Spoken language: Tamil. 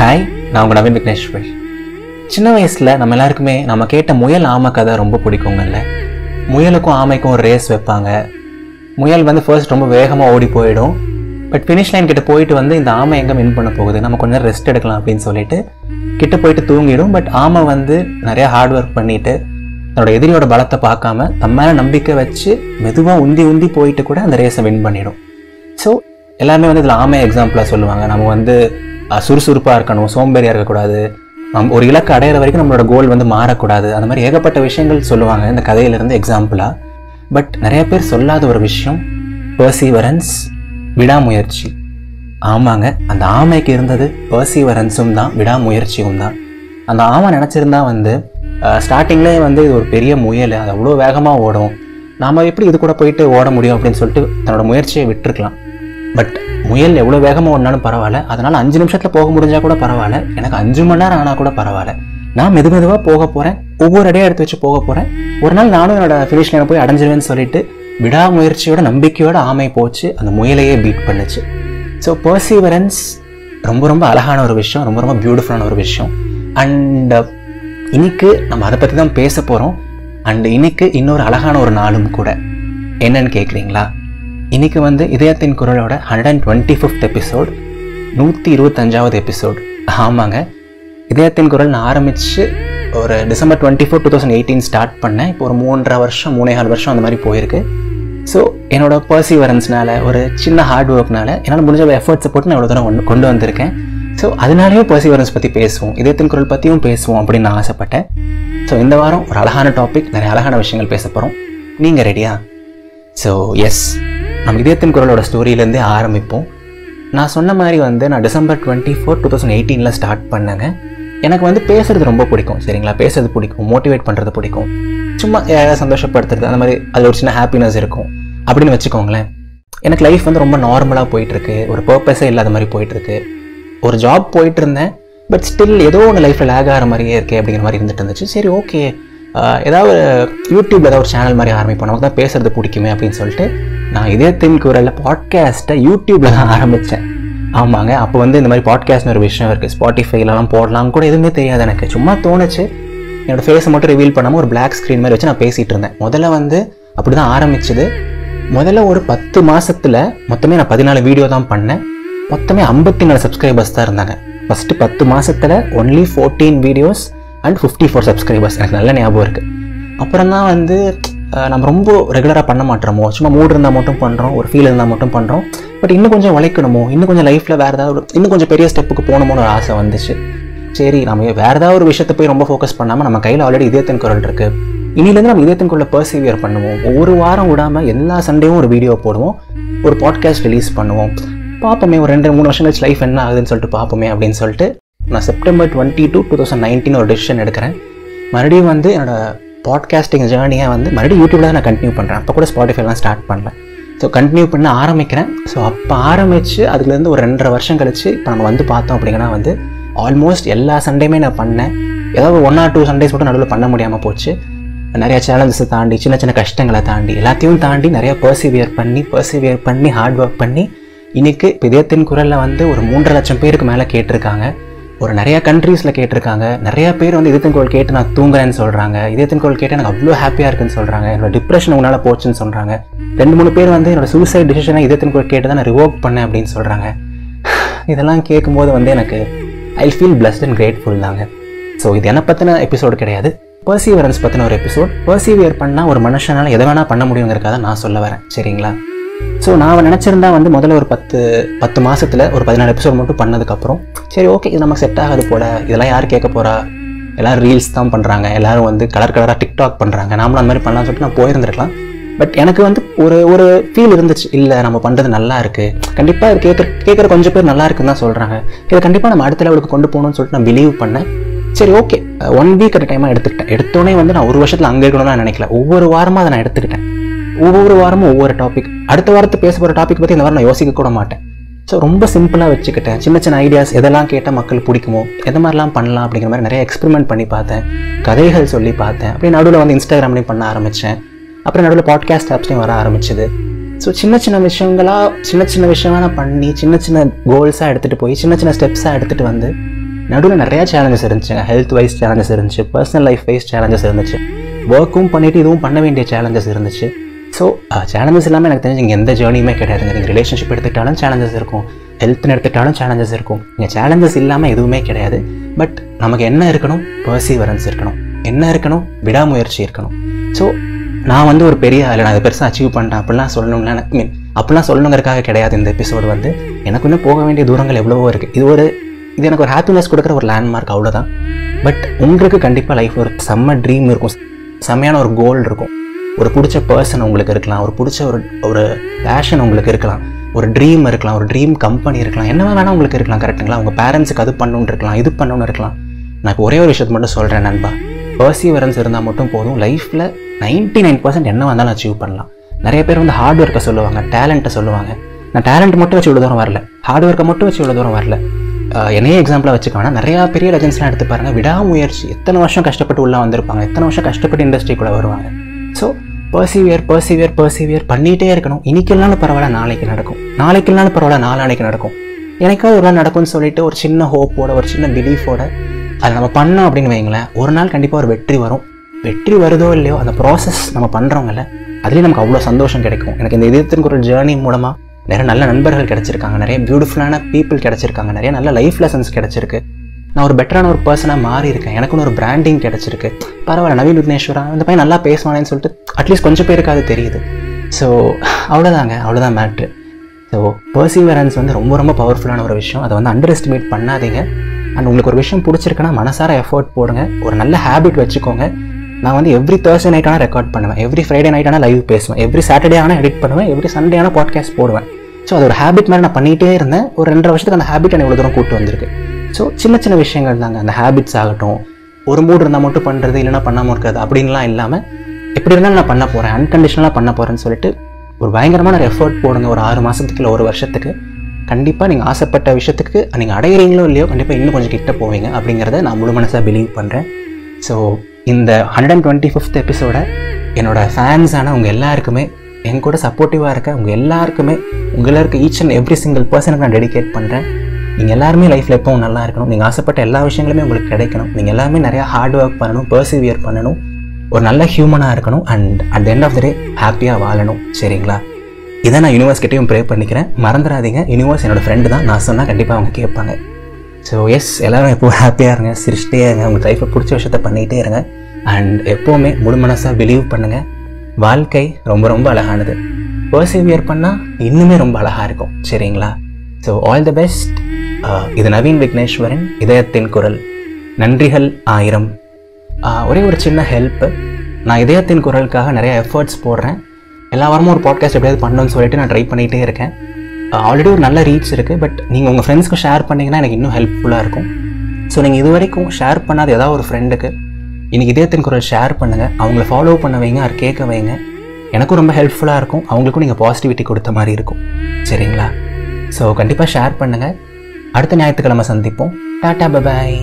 ஹாய், நான் உங்கள் நவீன் விக்னேஸ்வர். சின்ன வயசில் நம்ம எல்லாருக்குமே நம்ம கேட்ட முயல் ஆமை கதை ரொம்ப பிடிக்குங்கல்ல. முயலுக்கும் ஆமைக்கும் ஒரு ரேஸ் வைப்பாங்க. முயல் ஃபர்ஸ்ட் ரொம்ப வேகமாக ஓடி போயிடும். பட் ஃபினிஷ் லைன் கிட்ட போயிட்டு இந்த ஆமை எங்கே வின் பண்ண போகுது, நம்ம கொஞ்சம் ரெஸ்ட் எடுக்கலாம் அப்படின்னு சொல்லிட்டு கிட்ட போயிட்டு தூங்கிடும். பட் ஆமை நிறையா ஹார்ட் ஒர்க் பண்ணிட்டு தன்னோட எதிரியோட பலத்தை பார்க்காம தம் மேலே நம்பிக்கை வச்சு மெதுவாக உந்தி போயிட்டு கூட அந்த ரேஸை வின் பண்ணிடும். ஸோ எல்லாருமே இதில் ஆமை எக்ஸாம்பிளாக சொல்லுவாங்க. நம்ம சுறுசுறுப்பாக இருக்கணும், சோம்பேறியாக இருக்கக்கூடாது, ஒரு இலக்கு அடையிற வரைக்கும் நம்மளோட கோல் மாறக்கூடாது. அந்த மாதிரி ஏகப்பட்ட விஷயங்கள் சொல்லுவாங்க இந்த கதையிலேருந்து எக்ஸாம்பிளாக. பட் நிறைய பேர் சொல்லாத ஒரு விஷயம் பர்சீவரன்ஸ், விடாமுயற்சி. ஆமாங்க, அந்த ஆமைக்கு இருந்தது பர்சீவரன்ஸும் தான், விடாமுயற்சியும் தான். அந்த ஆமை நினச்சிருந்தா ஸ்டார்டிங்லேயே இது ஒரு பெரிய முயல், அது அவ்வளோ வேகமாக ஓடும், நாம் எப்படி இது கூட போயிட்டு ஓட முடியும் அப்படின்னு சொல்லிட்டு தன்னோட முயற்சியை விட்டுருக்கலாம். பட் முயல் எவ்வளோ வேகமாக ஓடினாலும் பரவாயில்ல, அதனால் 5 நிமிஷத்தில் போக முடிஞ்சால் கூட பரவாயில்ல, எனக்கு 5 மணி நேரம் ஆனால் கூட பரவாயில்ல, நான் மெதுவாக போக போகிறேன், ஒவ்வொரு அடையாக எடுத்து வச்சு போக போகிறேன், ஒரு நாள் நானும் என்னோட ஃபினிஷ் லைனை போய் அடைஞ்சிருவேன்னு சொல்லிட்டு விடாமுயற்சியோட நம்பிக்கையோட ஆமை போச்சு, அந்த முயலையே பீட் பண்ணுச்சு. ஸோ பர்சீவரன்ஸ் ரொம்ப அழகான ஒரு விஷயம், ரொம்ப பியூட்டிஃபுல்லான ஒரு விஷயம். அண்ட் இன்னைக்கு நம்ம அதை பற்றி தான் பேச போகிறோம். அண்ட் இன்னைக்கு இன்னொரு அழகான ஒரு நாளும் கூட. என்னன்னு கேட்குறீங்களா? இன்னைக்கு இதயத்தின் குரலோட 125th எபிசோட், 125வது எபிசோட். ஆமாங்க, இதயத்தின் குரல் நான் ஆரம்பித்து ஒரு டிசம்பர் 24, 2018 ஸ்டார்ட் பண்ணேன். இப்போ ஒரு 3.5 வருஷம் அந்த மாதிரி போயிருக்கு. ஸோ என்னோட பர்சீவரன்ஸ்னால, ஒரு சின்ன ஹார்ட் ஒர்க்னால என்னால் முடிஞ்ச எஃபர்ட்ஸை போட்டு நான் இவ்வளோ தூரம் கொண்டு வந்திருக்கேன். ஸோ அதனாலேயும் பர்சீவரன்ஸ் பற்றி பேசுவோம், இதயத்தின் குரல் பற்றியும் பேசுவோம் அப்படின்னு நான் ஆசைப்பட்டேன். ஸோ இந்த வாரம் ஒரு அழகான டாபிக், நிறைய அழகான விஷயங்கள் பேச போகிறோம். நீங்கள் ரெடியா? ஸோ எஸ், நம்ம இதயத்தின் குரலோட ஸ்டோரியிலேருந்தே ஆரம்பிப்போம். நான் சொன்ன மாதிரி நான் டிசம்பர் 24, 2018 ஸ்டார்ட் பண்ணேங்க. எனக்கு பேசுறது ரொம்ப பிடிக்கும், சரிங்களா? பேசுறது பிடிக்கும், மோட்டிவேட் பண்ணுறது பிடிக்கும், சும்மா யாராவது சந்தோஷப்படுத்துறது, அந்த மாதிரி அதில் ஒரு சின்ன ஹாப்பினஸ் இருக்கும் அப்படின்னு வச்சுக்கோங்களேன். எனக்கு லைஃப் ரொம்ப நார்மலாக போயிட்டுருக்கு, ஒரு பர்பஸே இல்லாத மாதிரி போயிட்டுருக்கு. ஒரு ஜாப் போயிட்டு இருந்தேன், பட் ஸ்டில் ஏதோ ஒன்று லைஃப்பில் லேக் ஆகிற மாதிரியே இருக்கே அப்படிங்கிற மாதிரி இருந்துட்டு இருந்துச்சு. சரி, ஓகே, ஏதாவது யூடியூப்பில் ஏதாவது ஒரு சேனல் மாதிரி ஆரம்பிப்போம், நமக்கு தான் பேசுறது பிடிக்குமே அப்படின்னு சொல்லிட்டு நான் இதயத்தின் குரலில் பாட்காஸ்ட்டை யூடியூப்பில் தான் ஆரம்பித்தேன். ஆமாங்க, அப்போ இந்த மாதிரி பாட்காஸ்ட்னு ஒரு விஷயம் இருக்குது, ஸ்பாட்டிஃபைலலாம் போடலாம் கூட எதுவுமே தெரியாது எனக்கு. சும்மா தோணுச்சு, என்னோடய ஃபேஸை மட்டும் ரிவீல் பண்ணாமல் ஒரு பிளாக் ஸ்க்ரீன் மாதிரி வச்சு நான் பேசிகிட்டு இருந்தேன். முதல்ல அப்படி தான் ஆரம்பிச்சது. முதல்ல ஒரு 10 மாதத்தில் மொத்தமே நான் 14 வீடியோ தான் பண்ணேன். மொத்தமே 54 சப்ஸ்கிரைபர்ஸ் தான் இருந்தாங்க. ஃபஸ்ட்டு 10 மாதத்தில் ஒன்லி 14 வீடியோஸ் அண்ட் 54 சப்ஸ்கிரைபர்ஸ். எனக்கு நல்ல ஞாபகம் இருக்குது. அப்புறம் தான் நம்ம ரொம்ப ரெகுலராக பண்ண மாட்டோமோ, சும்மா மூடு இருந்தால் மட்டும் பண்ணுறோம், ஒரு ஃபீல் இருந்தால் மட்டும் பண்ணுறோம். பட் இன்னும் கொஞ்சம் உழைக்கணுமோ, இன்னும் கொஞ்சம் லைஃப்பில் வேறு ஏதாவது இன்னும் கொஞ்சம் பெரிய ஸ்டெப்புக்கு போகணுமோன்னு ஒரு ஆசை வந்துச்சு. சரி, நம்ம வேறு ஏதாவது ஒரு விஷயத்தை போய் ரொம்ப ஃபோக்கஸ் பண்ணாமல் நம்ம கையில் ஆல்ரெடி இதயத்தின் குரல் இருக்குது, இனிலேருந்து நம்ம இதயத்தின் குரலை பர்சீவியர் பண்ணுவோம், ஒவ்வொரு வாரம் விடாமல் எல்லா சண்டேவும் ஒரு வீடியோ போடுவோம், ஒரு பாட்காஸ்ட் ரிலீஸ் பண்ணுவோம், பார்ப்போமே ஒரு 2-3 வருஷம் கழிச்சு லைஃப் என்ன ஆகுதுன்னு சொல்லிட்டு பார்ப்போமே அப்படின்னு சொல்லிட்டு நான் செப்டம்பர் 22, 2019 ஒரு டெசிஷன் எடுக்கிறேன். மறுபடியும் என்னோட பாட்காஸ்டிங் ஜேர்னியை மறுபடியும் யூடியூப்ல தான் நான் கண்டினியூ பண்ணுறேன். அப்போ கூட ஸ்பாட்டிஃபைலாம் ஸ்டார்ட் பண்ணல. ஸோ கண்டினியூ பண்ண ஆரம்பிக்கிறேன். ஸோ அப்போ ஆரம்பித்து அதுலேருந்து ஒரு 2.5 வருஷம் கழிச்சு இப்போ நம்ம பார்த்தோம் அப்படிங்கன்னா ஆல்மோஸ்ட் எல்லா சண்டேயுமே நான் பண்ணேன். ஏதாவது 1 or 2 சண்டேஸ் மட்டும் நடுவில் பண்ண முடியாமல் போச்சு. நிறையா சேலஞ்சஸை தாண்டி, சின்ன சின்ன கஷ்டங்களை தாண்டி, எல்லாத்தையும் தாண்டி நிறையா பர்சீவியர் பண்ணி ஹார்ட் ஒர்க் பண்ணி இன்றைக்கி இதயத்தின் குரலில் ஒரு 3.5 லட்சம் பேருக்கு மேலே கேட்டிருக்காங்க. ஒரு நிறையா கண்ட்ரீஸில் கேட்டிருக்காங்க. நிறையா பேர் இதயத்தின் குரல் கேட்டு நான் தூங்குறேன்னு சொல்கிறாங்க, இதயத்தின் குரல் கேட்டு எனக்கு அவ்வளோ ஹாப்பியாக இருக்குன்னு சொல்கிறாங்க, என்னோட டிப்ரெஷன் உங்களால் போச்சுன்னு சொல்கிறாங்க. 2-3 பேர் என்னோட சூசைட் டிசிஷனை இதயத்தின் குரல் கேட்டு தான் நான் ரிவோக் பண்ணேன் அப்படின்னு சொல்கிறாங்க. இதெல்லாம் கேட்கும்போது எனக்கு I feel blessed and grateful தாங்க. ஸோ இது என்னை பற்றின எபிசோடு கிடையாது, பர்சீவரன்ஸ் பற்றின ஒரு எபிசோட். பர்சீவியர் பண்ணால் ஒரு மனுஷனால் எதை வேணால் பண்ண முடியுங்கிறக்காக நான் சொல்ல வரேன், சரிங்களா? ஸோ நான் நினச்சிருந்தா முதல்ல ஒரு 10 மாதத்தில் ஒரு 14 எபிசோட் மட்டும் பண்ணதுக்கப்புறம் சரி, ஓகே, இது நமக்கு செட் ஆகாது போல், இதெல்லாம் யார் கேட்க போகிறா, எல்லோரும் ரீல்ஸ் தான் பண்ணுறாங்க, எல்லோரும் கலராக டிக்டாக் பண்ணுறாங்க, நாமளும் அந்த மாதிரி பண்ணலாம்னு சொல்லிட்டு நான் போயிருந்துருக்கலாம். பட் எனக்கு ஒரு ஃபீல் இருந்துச்சு, இல்லை நம்ம பண்ணுறது நல்லா இருக்குது, கண்டிப்பாக இது கேட்குற கொஞ்சம் பேர் நல்லா இருக்குன்னு தான் சொல்கிறாங்க, இதை கண்டிப்பாக நம்ம அடுத்த லெவலுக்கு கொண்டு போகணும்னு சொல்லிட்டு நான் பிலீவ் பண்ணேன். சரி, ஓகே, 1 வீக் அட் டைமாக எடுத்துக்கிட்டேன். எடுத்தோடனே நான் ஒரு வருஷத்தில் அங்கே இருக்கணும்னு நான் நினைக்கல. ஒவ்வொரு வாரமாக அதை நான் எடுத்துக்கிட்டேன். ஒவ்வொரு வாரமும் ஒவ்வொரு டாபிக், அடுத்த வாரத்தை பேச போகிற டாபிக் பற்றி இந்த வாரம் நான் யோசிக்க கூட மாட்டேன். ஸோ ரொம்ப சிம்பிளாக வச்சுக்கிட்டேன். சின்ன சின்ன ஐடியாஸ், எதெல்லாம் கேட்டால் மக்கள் பிடிக்குமோ, எது மாதிரிலாம் பண்ணலாம் அப்படிங்கிற மாதிரி நிறைய எக்ஸ்பெரிமெண்ட் பண்ணி பார்த்தேன், கதைகள் சொல்லி பார்த்தேன். அப்படியே நடுவில் இன்ஸ்டாகிராம்லேயும் பண்ண ஆரம்பித்தேன். அப்புறம் நடுவில் பாட்காஸ்ட் ஆப்ஸ்லையும் வர ஆரம்பிச்சது. ஸோ சின்ன சின்ன விஷயங்களாக நான் பண்ணி சின்ன சின்ன கோல்ஸாக எடுத்துகிட்டு போய் சின்ன சின்ன ஸ்டெப்ஸாக எடுத்துகிட்டு நடுவில் நிறையா சேலஞ்சஸ் இருந்துச்சுங்க. ஹெல்த் வைஸ் சேலஞ்சஸ் இருந்துச்சு, பர்சனல் லைஃப் வைஸ் சேலஞ்சஸ் இருந்துச்சு, ஒர்க்கும் பண்ணிவிட்டு இதுவும் பண்ண வேண்டிய சேலஞ்சஸ் இருந்துச்சு. ஸோ சேலஞ்சஸ் இல்லாமல் எனக்கு தெரிஞ்சு இங்கே எந்த ஜேர்னியுமே கிடையாதுங்க. நீங்கள் ரிலேஷன்ஷிப் எடுத்துக்கிட்டாலும் சேலஞ்சஸ் இருக்கும், ஹெல்த்னு எடுத்துக்கிட்டாலும் சேலஞ்சஸ் இருக்கும். இங்கே சேலஞ்சஸ் இல்லாமல் எதுவுமே கிடையாது. பட் நமக்கு என்ன இருக்கணும்? பர்சீவரன்ஸ் இருக்கணும். என்ன இருக்கணும்? விடாமுயற்சி இருக்கணும். ஸோ நான் வந்து ஒரு பெரிய ஆள், நான் அதை பெருசாக அச்சீவ் பண்ணிட்டேன் அப்படிலாம் சொல்லணும்னா அப்படிலாம் சொல்லணுங்கிறதுக்காக கிடையாது. இந்த எபிசோடு வந்து எனக்கு இன்னும் போக வேண்டிய தூரங்கள் எவ்வளவோ இருக்குது. இது எனக்கு ஒரு ஹாப்பினஸ் கொடுக்குற ஒரு லேண்ட்மார்க், அவ்வளோதான். பட் உங்களுக்கு கண்டிப்பாக லைஃப் ஒரு செம்ம ட்ரீம் இருக்கும், செம்மையான ஒரு கோல் இருக்கும். ஒரு பிடிச்ச பர்சன் உங்களுக்கு இருக்கலாம், ஒரு பிடிச்ச ஒரு பேஷன் உங்களுக்கு இருக்கலாம், ஒரு ட்ரீம் இருக்கலாம், ஒரு ட்ரீம் கம்பெனி இருக்கலாம், என்ன வேணால் உங்களுக்கு இருக்கலாம். கரெக்டுங்களா? உங்கள் பேரண்ட்ஸுக்கு அது பண்ணணுன்னு இருக்கலாம், இது பண்ணணுன்னு இருக்கலாம். நான் இப்போ ஒரே ஒரு விஷயத்தை மட்டும் சொல்கிறேன் நண்பா, பர்சீவரன்ஸ் இருந்தால் மட்டும் போதும். லைஃப்பில் 99% என்ன வந்தாலும் அச்சீவ் பண்ணலாம். நிறைய பேர் வந்து ஹார்ட் ஒர்க்கை சொல்லுவாங்க, டேலண்ட்டை சொல்லுவாங்க. நான் டேலண்ட் மட்டும் வச்சு இவ்வளோ தூரம் வரல, ஹார்ட் ஒர்க்கை மட்டும் வச்சு இவ்வளோ தூரம் வரல. என்னையே எக்ஸாம்பிளாக வச்சுக்கானா நிறையா பெரிய லெஜன்ஸ்லாம் எடுத்து பாருங்கள். விடாமுயற்சி, எத்தனை வருஷம் கஷ்டப்பட்டு உள்ளே வந்திருப்பாங்க, எத்தனை வருஷம் கஷ்டப்பட்டு இண்டஸ்ட்ரிக்குள்ளே வருவாங்க. ஸோ பர்சீவியர் பண்ணிகிட்டே இருக்கணும். இன்னைக்கு இல்லைனாலும் பரவாயில்ல, நாளைக்கு நடக்கும், நாளைக்கு இல்லைனாலும் பரவாயில்ல, நாளானைக்கு நடக்கும். எனக்காவது ஒரு நாள் நடக்கும்னு சொல்லிட்டு ஒரு சின்ன ஹோப்போட, ஒரு சின்ன பிலீஃபோட அதை நம்ம பண்ணோம் அப்படின்னு வைங்களேன், ஒரு நாள் கண்டிப்பாக ஒரு வெற்றி வரும். வெற்றி வருதோ இல்லையோ, அந்த ப்ராசஸ் நம்ம பண்ணுறவங்கள அதுலேயும் நமக்கு அவ்வளோ சந்தோஷம் கிடைக்கும். எனக்கு இந்த இதயத்திற்கு ஒரு ஜேர்னி மூலமாக நிறைய நல்ல நண்பர்கள் கிடச்சிருக்காங்க, நிறைய பியூட்டிஃபுல்லான பீப்புள் கிடச்சிருக்காங்க, நிறைய நல்ல லைஃப் லெசன்ஸ் கிடச்சிருக்கு. நான் ஒரு பெட்டரான ஒரு பர்சனாக மாறி இருக்கேன், எனக்குன்னு ஒரு பிராண்டிங் கிடச்சிருக்கு. பரவாயில்ல, நவீன் விக்னேஸ்வரா இந்த பையன் நல்லா பேசுவானேன்னு சொல்லிட்டு அட்லீஸ்ட் கொஞ்சம் பேருக்கு அது தெரியுது. ஸோ அவ்வளோதான் மேட்ரு. ஸோ பர்சீவரன்ஸ் வந்து ரொம்ப ரொம்ப பவர்ஃபுல்லான ஒரு விஷயம். அதை வந்து அண்டர் எஸ்டிமேட் பண்ணாதீங்க. அண்ட் உங்களுக்கு ஒரு விஷயம் பிடிச்சிருக்குன்னா மனசார எஃபோர்ட் போடுங்க, ஒரு நல்ல ஹேபிட் வச்சுக்கோங்க. நான் வந்து எவ்ரி Thursday நைட் ஆனால் ரெக்கார்ட் பண்ணுவேன், எவ்ரி Friday நைட் ஆனால் லைவ் பேசுவேன், எவ்ரி Saturday ஆனால் எடிட் பண்ணுவேன், எவ்ரி Sunday ஆனால் பாட்காஸ்ட் போடுவேன். ஸோ அது ஒரு ஹேபிட் மாதிரி நான் பண்ணிகிட்டே இருந்தேன். ஒரு 2.5 வருஷத்துக்கு அந்த ஹேபிட் எனக்கு இவ்வளோ தூரம் கூட்டு வந்திருக்கு. ஸோ சின்ன சின்ன விஷயங்கள் தாங்க அந்த ஹேபிட்ஸ் ஆகட்டும். ஒரு மூடு இருந்தால் மட்டும் பண்ணுறது, இல்லைனா பண்ணாமல் இருக்கிறது அப்படின்லாம் இல்லாமல் எப்படி இருந்தாலும் நான் பண்ண போகிறேன், அன்கண்டிஷனலாக பண்ண போகிறேன்னு சொல்லிட்டு ஒரு பயங்கரமான ஒரு எஃபர்ட் போடுங்க. ஒரு 6 மாதத்துக்கு இல்லை 1 வருஷத்துக்கு கண்டிப்பாக நீங்கள் ஆசைப்பட்ட விஷயத்துக்கு நீங்கள் அடையிறீங்களோ இல்லையோ, கண்டிப்பாக இன்னும் கொஞ்சம் கிட்ட போவீங்க அப்படிங்கிறத நான் முழு மனசாக பிலீவ் பண்ணுறேன். ஸோ இந்த 125th எபிசோடை என்னோடய ஃபேன்ஸான உங்கள் எல்லாருக்குமே, என் கூட சப்போர்ட்டிவாக இருக்க உங்கள் எல்லாருக்குமே, உங்களுக்கு ஈச் அண்ட் எவ்ரி சிங்கிள் பர்சனுக்கு நான் டெடிகேட் பண்ணுறேன். நீங்கள் எல்லாருமே லைஃப்பில் எப்பவும் நல்லா இருக்கணும், நீங்கள் ஆசைப்பட்ட எல்லா விஷயங்களுமே உங்களுக்கு கிடைக்கணும், நீங்கள் எல்லாருமே நிறையா ஹார்ட் ஒர்க் பண்ணணும், பர்சீவியர் பண்ணணும், ஒரு நல்ல ஹியூமனாக இருக்கணும், and at the end of the day ஹாப்பியாக வாழணும். சரிங்களா? இதை நான் யூனிவர்ஸ்கிட்டையும் ப்ரே பண்ணிக்கிறேன். மறந்துடாதீங்க, யூனிவர்ஸ் என்னோடய ஃப்ரெண்டு தான், நான் சொன்னால் கண்டிப்பாக அவங்க கேட்பாங்க. ஸோ எல்லோரும் எப்போவும் ஹாப்பியாக இருங்க, சிரிச்சிட்டே இருங்க, உங்கள் லைஃப்பில் பிடிச்ச விஷயத்த பண்ணிகிட்டே இருங்க. அண்ட் எப்போவுமே முழு மனசாக பிலீவ் பண்ணுங்கள், வாழ்க்கை ரொம்ப ரொம்ப அழகானது. பர்சீவியர் பண்ணால் இன்னுமே ரொம்ப அழகாக இருக்கும். சரிங்களா? So all the best. இது நவீன் விக்னேஸ்வரன், இதயத்தின் குரல். நன்றிகள் 1000. ஒரே ஒரு சின்ன ஹெல்ப்பு, நான் இதயத்தின் குரலுக்காக நிறைய எஃபர்ட்ஸ் போடுறேன். எல்லா வாரமும் ஒரு பாட்காஸ்ட் எப்படியாவது பண்ணணும்னு சொல்லிட்டு நான் ட்ரை பண்ணிகிட்டே இருக்கேன். ஆல்ரெடி ஒரு நல்ல ரீச் இருக்குது. பட் நீங்கள் உங்கள் ஃப்ரெண்ட்ஸ்க்கு ஷேர் பண்ணிங்கன்னா எனக்கு இன்னும் ஹெல்ப்ஃபுல்லாக இருக்கும். ஸோ நீங்கள் இது வரைக்கும் ஷேர் பண்ணாத ஏதாவது ஒரு ஃப்ரெண்டுக்கு இன்றைக்கி இதயத்தின் குரல் ஷேர் பண்ணுங்கள், அவங்கள ஃபாலோ பண்ண வைங்க, அது கேட்க வைங்க. எனக்கும் ரொம்ப ஹெல்ப்ஃபுல்லாக இருக்கும், அவங்களுக்கும் நீங்கள் பாசிட்டிவிட்டி கொடுத்த மாதிரி இருக்கும். சரிங்களா? ஸோ கண்டிப்பாக ஷேர் பண்ணுங்கள். அடுத்த ஞாயிற்றுக்கிழமை சந்திப்போம். Tata, bye bye.